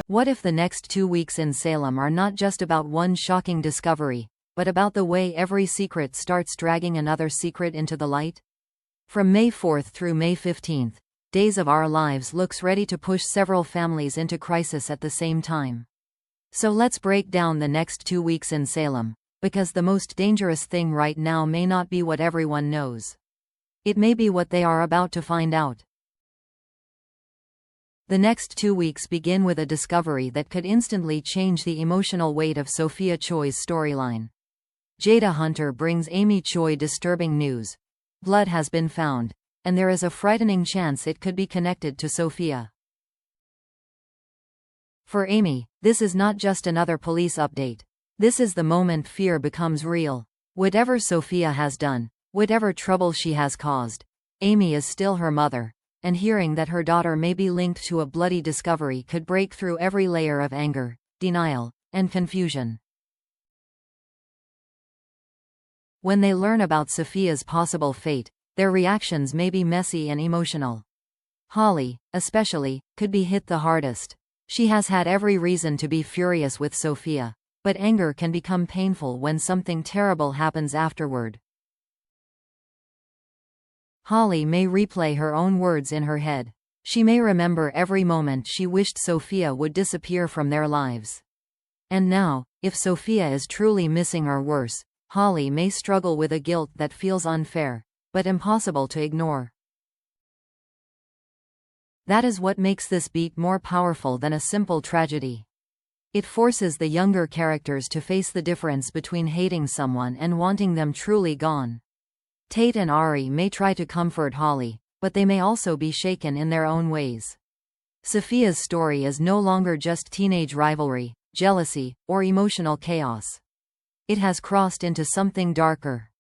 What if the next 2 weeks in Salem are not just about one shocking discovery, but about the way every secret starts dragging another secret into the light? From May 4th through May 15th, Days of Our Lives looks ready to push several families into crisis at the same time. So let's break down the next 2 weeks in Salem, because the most dangerous thing right now may not be what everyone knows. It may be what they are about to find out. The next 2 weeks begin with a discovery that could instantly change the emotional weight of Sophia Choi's storyline. Jada Hunter brings Amy Choi disturbing news. Blood has been found, and there is a frightening chance it could be connected to Sophia. For Amy, this is not just another police update. This is the moment fear becomes real. Whatever Sophia has done, whatever trouble she has caused, Amy is still her mother, and hearing that her daughter may be linked to a bloody discovery could break through every layer of anger, denial, and confusion. When they learn about Sophia's possible fate, their reactions may be messy and emotional. Holly, especially, could be hit the hardest. She has had every reason to be furious with Sophia, but anger can become painful when something terrible happens afterward. Holly may replay her own words in her head. She may remember every moment she wished Sophia would disappear from their lives. And now, if Sophia is truly missing or worse, Holly may struggle with a guilt that feels unfair, but impossible to ignore. That is what makes this beat more powerful than a simple tragedy. It forces the younger characters to face the difference between hating someone and wanting them truly gone. Tate and Ari may try to comfort Holly, but they may also be shaken in their own ways. Sophia's story is no longer just teenage rivalry, jealousy, or emotional chaos. It has crossed into something darker.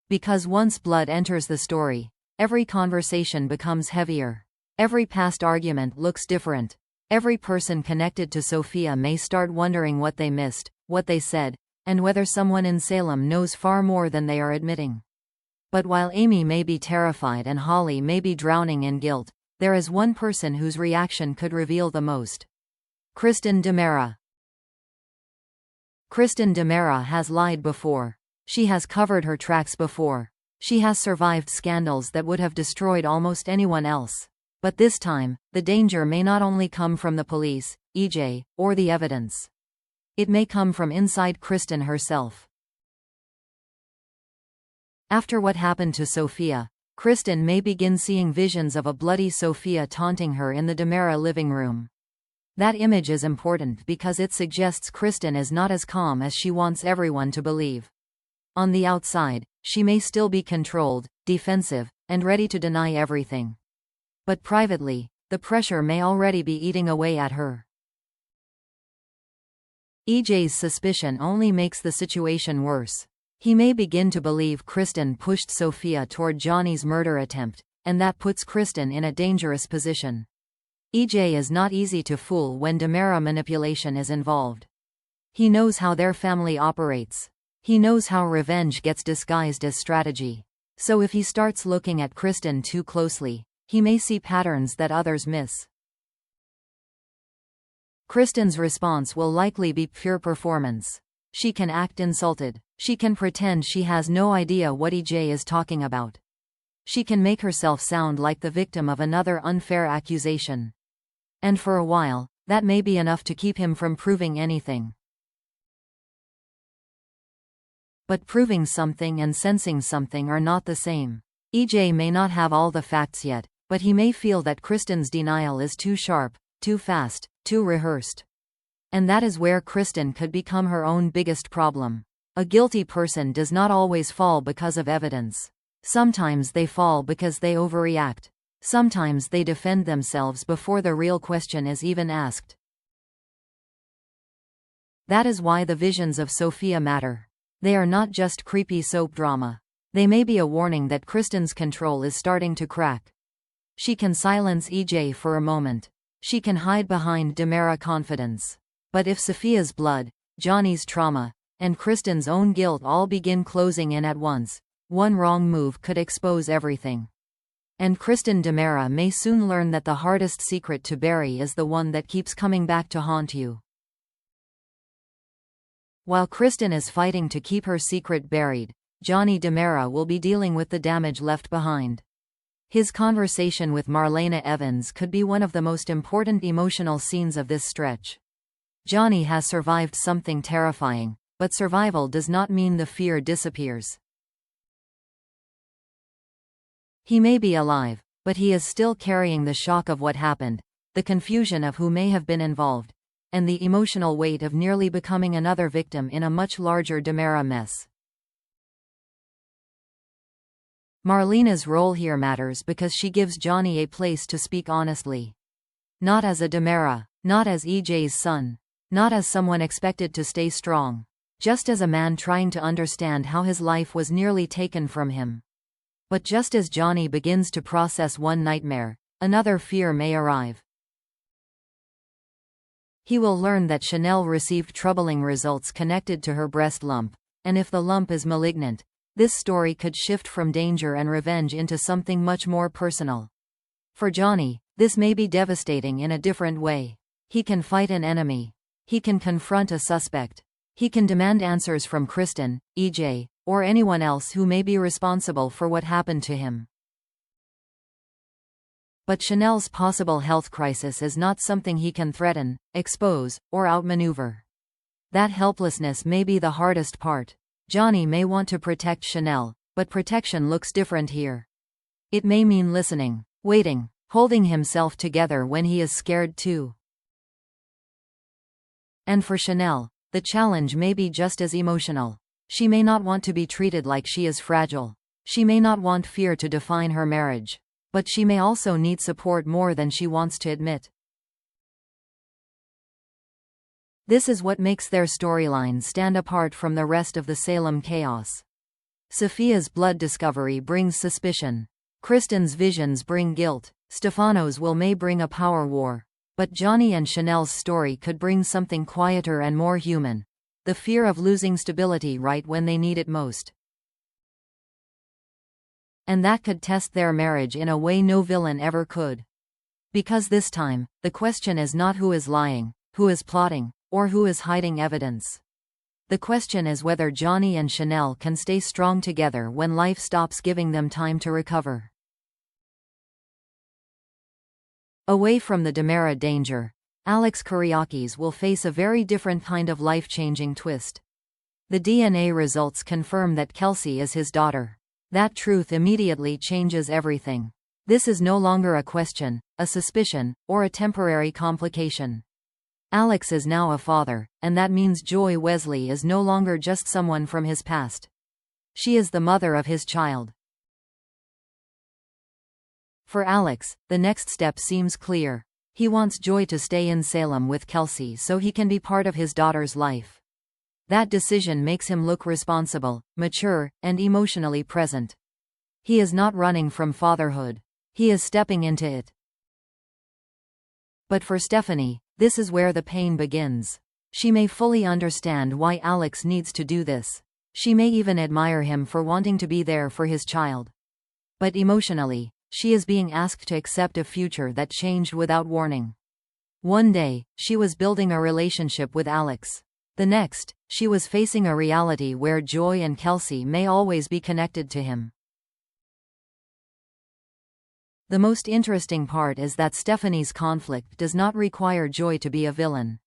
Because once blood enters the story, every conversation becomes heavier. Every past argument looks different. Every person connected to Sophia may start wondering what they missed, what they said, and whether someone in Salem knows far more than they are admitting. But while Amy may be terrified and Holly may be drowning in guilt, there is one person whose reaction could reveal the most. Kristen DiMera. Kristen DiMera has lied before. She has covered her tracks before. She has survived scandals that would have destroyed almost anyone else. But this time, the danger may not only come from the police, EJ, or the evidence. It may come from inside Kristen herself. After what happened to Sophia, Kristen may begin seeing visions of a bloody Sophia taunting her in the DiMera living room. That image is important because it suggests Kristen is not as calm as she wants everyone to believe. On the outside, she may still be controlled, defensive, and ready to deny everything. But privately, the pressure may already be eating away at her. EJ's suspicion only makes the situation worse. He may begin to believe Kristen pushed Sophia toward Johnny's murder attempt, and that puts Kristen in a dangerous position. EJ is not easy to fool when DiMera manipulation is involved. He knows how their family operates. He knows how revenge gets disguised as strategy. So if he starts looking at Kristen too closely, he may see patterns that others miss. Kristen's response will likely be pure performance. She can act insulted. She can pretend she has no idea what EJ is talking about. She can make herself sound like the victim of another unfair accusation. And for a while, that may be enough to keep him from proving anything. But proving something and sensing something are not the same. EJ may not have all the facts yet, but he may feel that Kristen's denial is too sharp, too fast, too rehearsed. And that is where Kristen could become her own biggest problem. A guilty person does not always fall because of evidence. Sometimes they fall because they overreact. Sometimes they defend themselves before the real question is even asked. That is why the visions of Sophia matter. They are not just creepy soap drama. They may be a warning that Kristen's control is starting to crack. She can silence EJ for a moment. She can hide behind DiMera confidence. But if Sophia's blood, Johnny's trauma, and Kristen's own guilt all begin closing in at once, One wrong move could expose everything. And Kristen DiMera may soon learn that the hardest secret to bury is the one that keeps coming back to haunt you. While Kristen is fighting to keep her secret buried, Johnny DiMera will be dealing with the damage left behind. His conversation with Marlena Evans could be one of the most important emotional scenes of this stretch. Johnny has survived something terrifying, but survival does not mean the fear disappears. He may be alive, but he is still carrying the shock of what happened, the confusion of who may have been involved, and the emotional weight of nearly becoming another victim in a much larger DiMera mess. Marlena's role here matters because she gives Johnny a place to speak honestly. Not as a DiMera, not as EJ's son, not as someone expected to stay strong, just as a man trying to understand how his life was nearly taken from him. But just as Johnny begins to process one nightmare, another fear may arrive. He will learn that Chanel received troubling results connected to her breast lump, and if the lump is malignant, this story could shift from danger and revenge into something much more personal. For Johnny, this may be devastating in a different way. He can fight an enemy. He can confront a suspect. He can demand answers from Kristen, EJ, or anyone else who may be responsible for what happened to him. But Chanel's possible health crisis is not something he can threaten, expose, or outmaneuver. That helplessness may be the hardest part. Johnny may want to protect Chanel, but protection looks different here. It may mean listening, waiting, holding himself together when he is scared too. And for Chanel, the challenge may be just as emotional. She may not want to be treated like she is fragile. She may not want fear to define her marriage. But she may also need support more than she wants to admit. This is what makes their storyline stand apart from the rest of the Salem chaos. Sophia's blood discovery brings suspicion. Kristen's visions bring guilt. Stefano's will may bring a power war. But Johnny and Chanel's story could bring something quieter and more human. The fear of losing stability right when they need it most. And that could test their marriage in a way no villain ever could. Because this time, the question is not who is lying, who is plotting, or who is hiding evidence. The question is whether Johnny and Chanel can stay strong together when life stops giving them time to recover. Away from the DiMera danger, Alex Kyriakis will face a very different kind of life-changing twist. The DNA results confirm that Kelsey is his daughter. That truth immediately changes everything. This is no longer a question, a suspicion, or a temporary complication. Alex is now a father, and that means Joy Wesley is no longer just someone from his past. She is the mother of his child. For Alex, the next step seems clear. He wants Joy to stay in Salem with Kelsey so he can be part of his daughter's life. That decision makes him look responsible, mature, and emotionally present. He is not running from fatherhood. He is stepping into it. But for Stephanie, this is where the pain begins. She may fully understand why Alex needs to do this. She may even admire him for wanting to be there for his child. But emotionally, she is being asked to accept a future that changed without warning. One day, she was building a relationship with Alex. The next, she was facing a reality where Joy and Kelsey may always be connected to him. The most interesting part is that Stephanie's conflict does not require Joy to be a villain.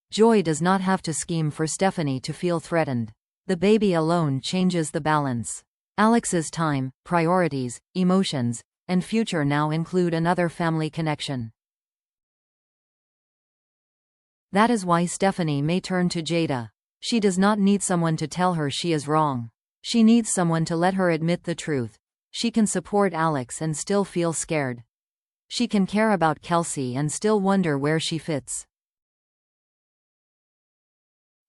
Joy does not have to scheme for Stephanie to feel threatened. The baby alone changes the balance. Alex's time, priorities, emotions, and future now include another family connection. That is why Stephanie may turn to Jada. She does not need someone to tell her she is wrong. She needs someone to let her admit the truth. She can support Alex and still feel scared. She can care about Kelsey and still wonder where she fits.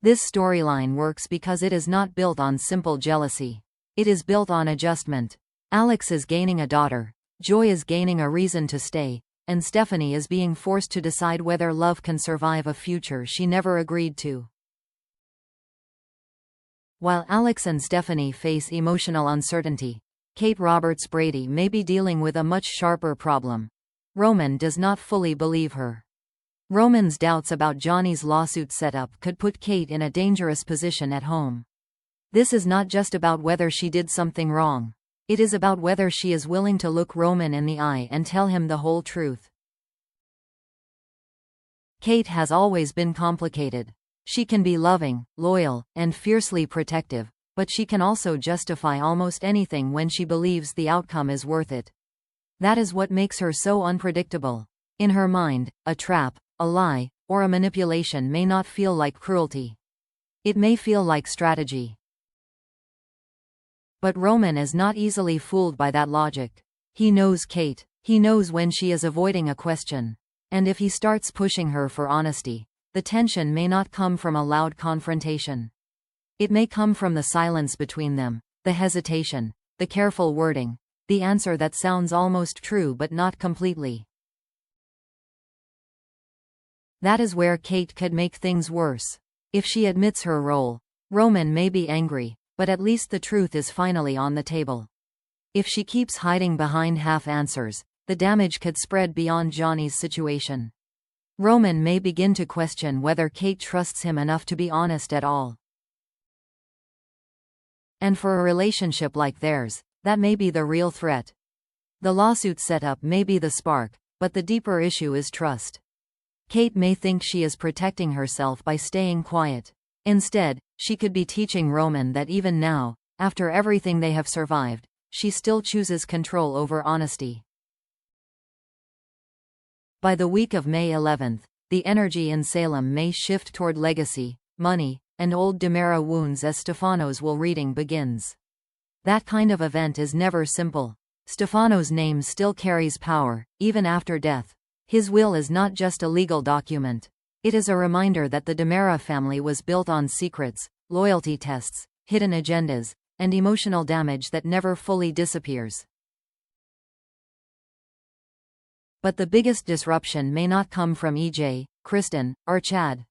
This storyline works because it is not built on simple jealousy. It is built on adjustment. Alex is gaining a daughter. Joy is gaining a reason to stay. And Stephanie is being forced to decide whether love can survive a future she never agreed to. While Alex and Stephanie face emotional uncertainty, Kate Roberts Brady may be dealing with a much sharper problem. Roman does not fully believe her. Roman's doubts about Johnny's lawsuit setup could put Kate in a dangerous position at home. This is not just about whether she did something wrong. It is about whether she is willing to look Roman in the eye and tell him the whole truth. Kate has always been complicated. She can be loving, loyal, and fiercely protective, but she can also justify almost anything when she believes the outcome is worth it. That is what makes her so unpredictable. In her mind, a trap, a lie, or a manipulation may not feel like cruelty. It may feel like strategy. But Roman is not easily fooled by that logic. He knows Kate. He knows when she is avoiding a question. And if he starts pushing her for honesty, the tension may not come from a loud confrontation. It may come from the silence between them, the hesitation, the careful wording, the answer that sounds almost true but not completely. That is where Kate could make things worse. If she admits her role, Roman may be angry, but at least the truth is finally on the table. If she keeps hiding behind half answers, the damage could spread beyond Johnny's situation. Roman may begin to question whether Kate trusts him enough to be honest at all. And for a relationship like theirs, that may be the real threat. The lawsuit setup may be the spark, but the deeper issue is trust. Kate may think she is protecting herself by staying quiet. Instead, she could be teaching Roman that even now, after everything they have survived, she still chooses control over honesty. By the week of May 11, the energy in Salem may shift toward legacy, money, and old DiMera wounds as Stefano's will reading begins. That kind of event is never simple. Stefano's name still carries power, even after death. His will is not just a legal document. It is a reminder that the DiMera family was built on secrets, loyalty tests, hidden agendas, and emotional damage that never fully disappears. But the biggest disruption may not come from EJ, Kristen, or Chad.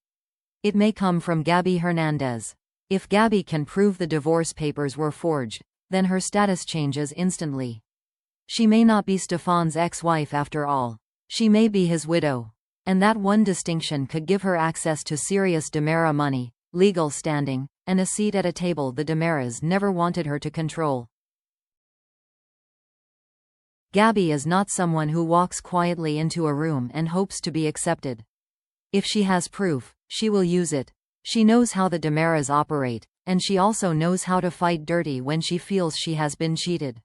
It may come from Gabby Hernandez. If Gabby can prove the divorce papers were forged, then her status changes instantly. She may not be Stefan's ex-wife after all. She may be his widow. And that one distinction could give her access to serious DiMera money, legal standing, and a seat at a table the DiMeras never wanted her to control. Gabby is not someone who walks quietly into a room and hopes to be accepted. If she has proof, she will use it. She knows how the DiMeras operate, and she also knows how to fight dirty when she feels she has been cheated.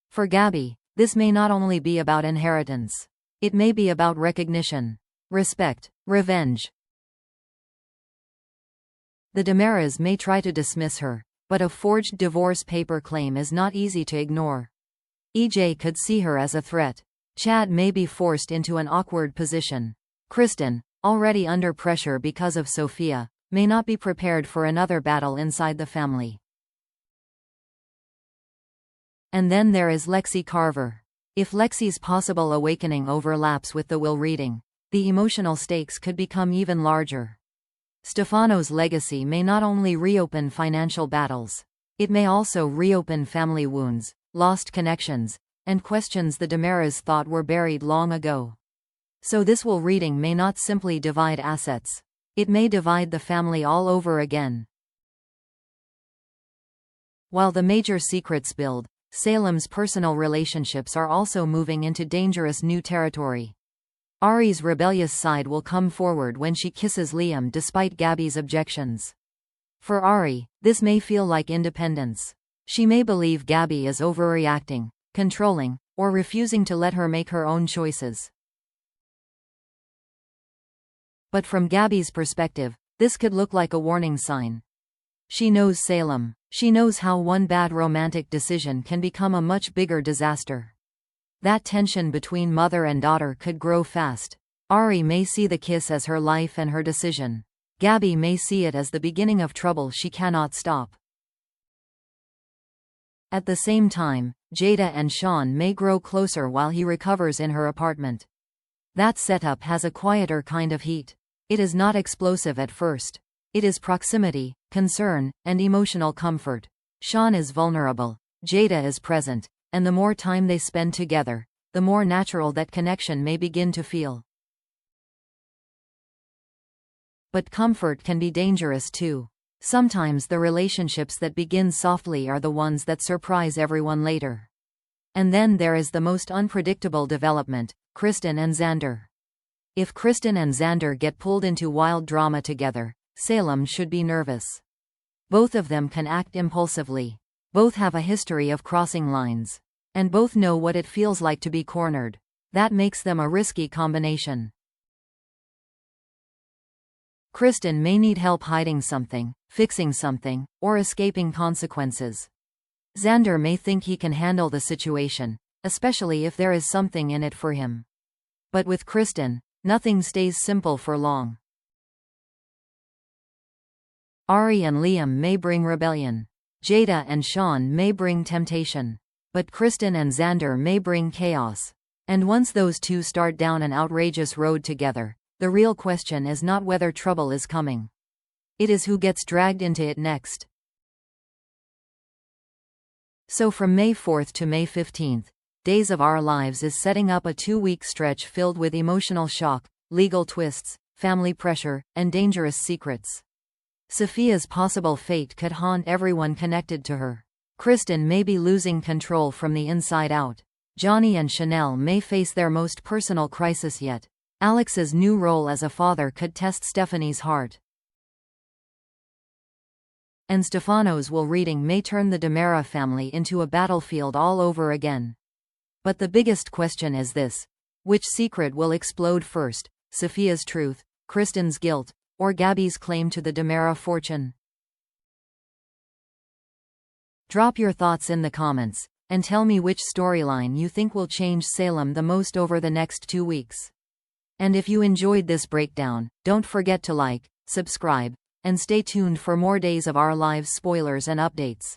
For Gabby, this may not only be about inheritance. It may be about recognition, respect, revenge. The DiMeras may try to dismiss her, but a forged divorce paper claim is not easy to ignore. EJ could see her as a threat. Chad may be forced into an awkward position. Kristen, already under pressure because of Sophia, may not be prepared for another battle inside the family. And then there is Lexi Carver. If Lexi's possible awakening overlaps with the will reading, the emotional stakes could become even larger. Stefano's legacy may not only reopen financial battles, it may also reopen family wounds, lost connections, and questions the DiMeras thought were buried long ago. So this will reading may not simply divide assets. It may divide the family all over again. While the major secrets build, Salem's personal relationships are also moving into dangerous new territory. Ari's rebellious side will come forward when she kisses Liam despite Gabby's objections. For Ari, this may feel like independence. She may believe Gabby is overreacting, controlling, or refusing to let her make her own choices. But from Gabby's perspective, this could look like a warning sign. She knows Salem. She knows how one bad romantic decision can become a much bigger disaster. That tension between mother and daughter could grow fast. Ari may see the kiss as her life and her decision. Gabby may see it as the beginning of trouble she cannot stop. At the same time, Jada and Sean may grow closer while he recovers in her apartment. That setup has a quieter kind of heat. It is not explosive at first. It is proximity, concern, and emotional comfort. Sean is vulnerable. Jada is present. And the more time they spend together, the more natural that connection may begin to feel. But comfort can be dangerous too. Sometimes the relationships that begin softly are the ones that surprise everyone later. And then there is the most unpredictable development, Kristen and Xander. If Kristen and Xander get pulled into wild drama together, Salem should be nervous. Both of them can act impulsively. Both have a history of crossing lines. And both know what it feels like to be cornered. That makes them a risky combination. Kristen may need help hiding something, fixing something, or escaping consequences. Xander may think he can handle the situation, especially if there is something in it for him. But with Kristen, nothing stays simple for long. Ari and Liam may bring rebellion. Jada and Sean may bring temptation. But Kristen and Xander may bring chaos. And once those two start down an outrageous road together, the real question is not whether trouble is coming. It is who gets dragged into it next. So from May 4th to May 15th, Days of Our Lives is setting up a 2-week stretch filled with emotional shock, legal twists, family pressure, and dangerous secrets. Sophia's possible fate could haunt everyone connected to her. Kristen may be losing control from the inside out. Johnny and Chanel may face their most personal crisis yet. Alex's new role as a father could test Stephanie's heart. And Stefano's will reading may turn the DiMera family into a battlefield all over again. But the biggest question is this: which secret will explode first, Sophia's truth, Kristen's guilt, or Gabby's claim to the DiMera fortune? Drop your thoughts in the comments, and tell me which storyline you think will change Salem the most over the next 2 weeks. And if you enjoyed this breakdown, don't forget to like, subscribe, and stay tuned for more Days of Our Lives spoilers and updates.